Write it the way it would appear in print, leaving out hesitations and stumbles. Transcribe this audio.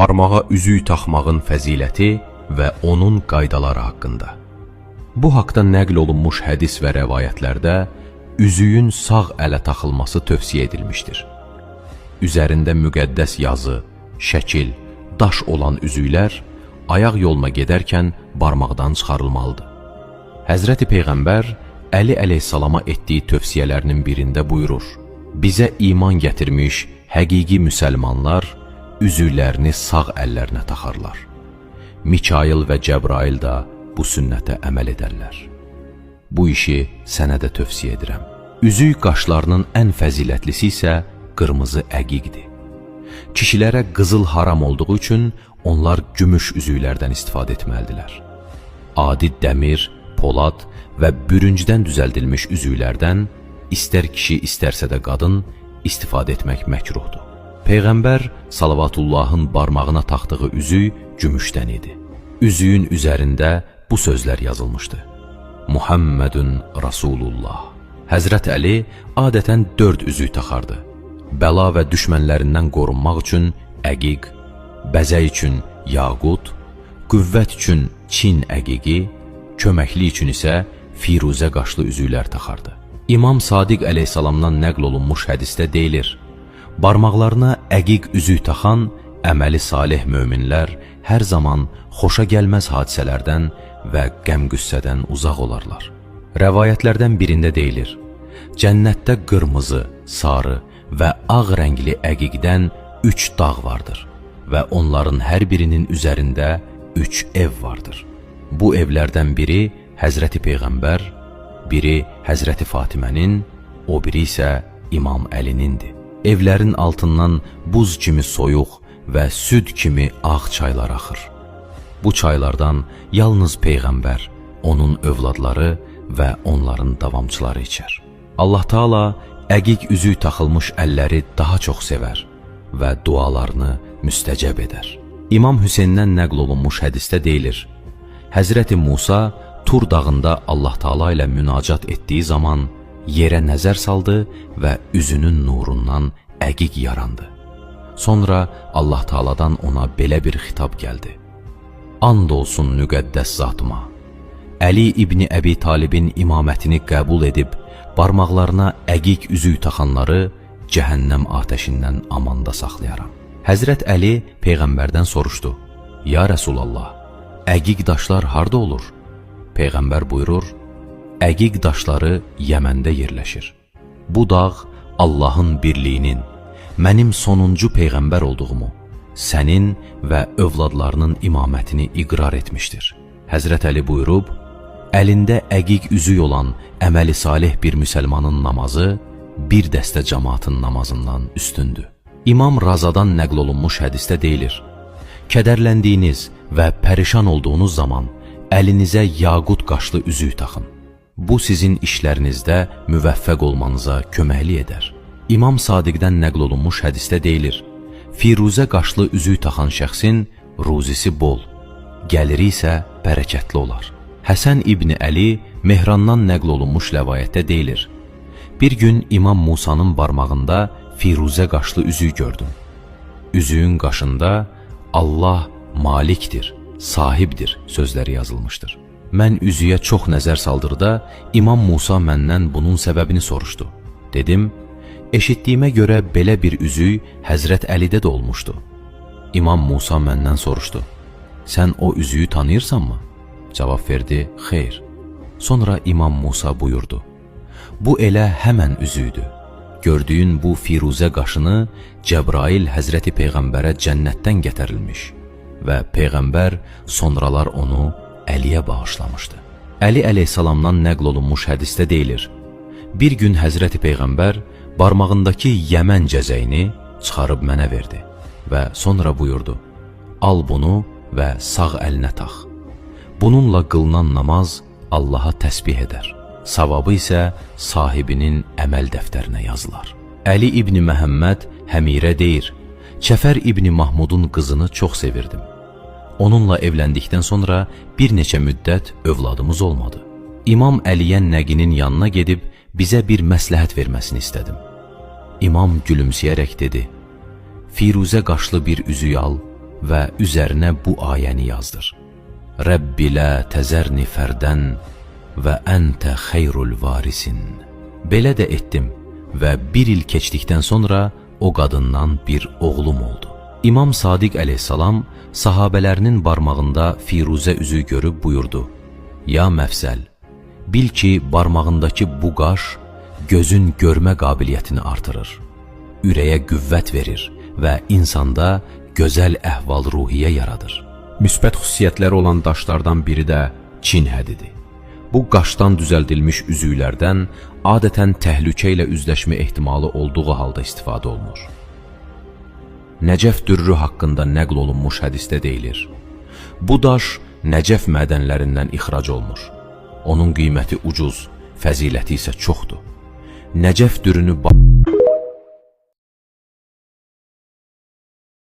barmağa üzük taxmağın fəziləti və onun qaydaları haqqında. Bu haqda nəql olunmuş hədis və rəvayətlərdə üzüyün sağ ələ taxılması tövsiyə edilmişdir. Üzərində müqəddəs yazı, şəkil, daş olan üzüklər ayaq yoluna gedərkən barmaqdan çıxarılmalıdır. Həzrəti Peyğəmbər Əli əleyhissalama etdiyi tövsiyələrinin birində buyurur: bizə iman gətirmiş həqiqi müsəlmanlar üzüklərini sağ əllərinə taxarlar. Mikail və Cəbrail da bu sünnətə əməl edərlər. Bu işi sənə də tövsiyə edirəm. Üzük qaşlarının ən fəzilətlisi isə qırmızı əqiqdir. Kişilərə qızıl haram olduğu üçün onlar gümüş üzüklərdən istifadə etməlidirlər. Adi dəmir, polad və bürüncdən düzəldilmiş üzüklərdən istər kişi, istərsə də qadın istifadə etmək məkruhdur. Peyğəmbər salavatullahın barmağına taxdığı üzük gümüşdən idi. Üzüyün üzərində bu sözlər yazılmışdı: Muhammedun Rasulullah. Həzrət Əli adətən 4 üzük taxardı. Bəla və düşmənlərindən qorunmaq üçün əqiq, bəzək üçün yaqut, qüvvət üçün Çin əqiqi, köməkli üçün isə firuzə qaşlı üzüklər taxardı. İmam Sadiq əleyhissalamdan nəql olunmuş hədisdə deyilir: barmaqlarına əqiq üzük taxan əməli salih möminlər hər zaman xoşa gəlməz hadisələrdən və qəm-qüssədən uzaq olarlar. Rəvayətlərdən birində deyilir: cənnətdə qırmızı, sarı və ağ rəngli əqiqdən 3 dağ vardır və onların hər birinin üzərində 3 ev vardır. Bu evlərdən biri Həzrəti Peyğəmbər, biri Həzrəti Fatimənin, o biri isə İmam Əlinindir. Evlərin altından buz kimi soyuq və süd kimi ağ çaylar axır. Bu çaylardan yalnız Peyğəmbər, onun övladları və onların davamçıları içər. Allah Taala əqiq üzük taxılmış əlləri daha çox sevər və dualarını müstəcəb edər. İmam Hüseyndən nəql olunmuş hədisdə deyilir: Həzrəti Musa Tur dağında Allah Taala ilə münacat etdiyi zaman yerə nəzər saldı və üzünün nurundan əqiq yarandı. Sonra Allah Taaladan ona belə bir xitab gəldi: And olsun müqəddəs zatıma, Əli İbni Əbi Talibin imamətini qəbul edib barmaqlarına əqiq üzük taxanları cəhənnəm atəşindən amanda saxlayaram. Həzrət Əli Peyğəmbərdən soruşdu: Ya Rəsulallah, əqiq daşlar harda olur? Peyğəmbər buyurur: əqiq daşları Yəməndə yerləşir. Bu dağ Allahın birliyinin, mənim sonuncu Peyğəmbər olduğumu, sənin və övladlarının imamətini iqrar etmişdir. Həzrət Əli buyurub, əlində əqiq üzük olan əməli salih bir müsəlmanın namazı bir dəstə cəmaatın namazından üstündür. İmam Razadan nəql olunmuş hədisdə deyilir: kədərləndiyiniz və pərişan olduğunuz zaman əlinizə yaqut qaşlı üzük taxın. Bu sizin işlərinizdə müvəffəq olmanıza köməkli edər. İmam Sadiqdən nəql olunmuş hədisdə deyilir: firuzə qaşlı üzük taxan şəxsin ruzisi bol, gəliri isə bərəkətli olar. Həsən İbni Əli Mehrandan nəql olunmuş rəvayətdə deyilir: bir gün İmam Musanın barmağında firuzə qaşlı üzük gördüm. Üzüyün qaşında Allah malikdir, sahibdir sözləri yazılmışdır. Mən üzüyə çox nəzər saldırda İmam Musa məndən bunun səbəbini soruşdu. Dedim: eşitdiyimə görə belə bir üzük Həzrət Əlidə də olmuşdu. İmam Musa məndən soruşdu: sən o üzüyü tanıyırsanmı? Cavab verdi: xeyr. Sonra İmam Musa buyurdu: bu elə həmən üzüydü. Gördüyün bu firuzə qaşını Cəbrail Həzrəti Peyğəmbərə cənnətdən gətirilmiş və Peyğəmbər sonralar onu Əliyə bağışlamışdı. Əli əleyhissalamdan nəql olunmuş hədisdə deyilir: bir gün Həzrəti Peyğəmbər barmağındakı Yəmən cəzəyini çıxarıb mənə verdi və sonra buyurdu: al bunu və sağ əlinə tax. Bununla qılınan namaz Allaha təsbih edər. Savabı isə sahibinin əməl dəftərinə yazılar. Əli İbni Məhəmməd Həmirə deyir: Çəfər İbni Mahmudun qızını çox sevirdim. Onunla evləndikdən sonra bir neçə müddət övladımız olmadı. İmam Əliyə Nəqinin yanına gedib bizə bir məsləhət verməsini istədim. İmam gülümsəyərək dedi: firuzə qaşlı bir üzük al və üzərinə bu ayəni yazdır. Rəbbi lə təzərni fərdən və əntə xeyrul varisin. Belə də etdim və 1 il keçdikdən sonra o qadından bir oğlum oldu. İmam Sadiq əleyhissalam sahabələrinin barmağında firuzə üzüyü görüb buyurdu: Ya məfsəl, bil ki, barmağındakı bu qaş gözün görmə qabiliyyətini artırır, ürəyə qüvvət verir və insanda gözəl əhval-ruhiyyə yaradır. Müsbət xüsusiyyətləri olan daşlardan biri də Çin hədidir. Bu qaşdan düzəldilmiş üzüklərdən adətən təhlükə ilə üzləşmə ehtimalı olduğu halda istifadə olunur. Nəcəf dürrü haqqında nəql olunmuş hədisdə deyilir: Bu daş Nəcəf mədənlərindən ixrac olunur. Onun qiyməti ucuz, fəziləti isə çoxdur. Nəcəf dürünü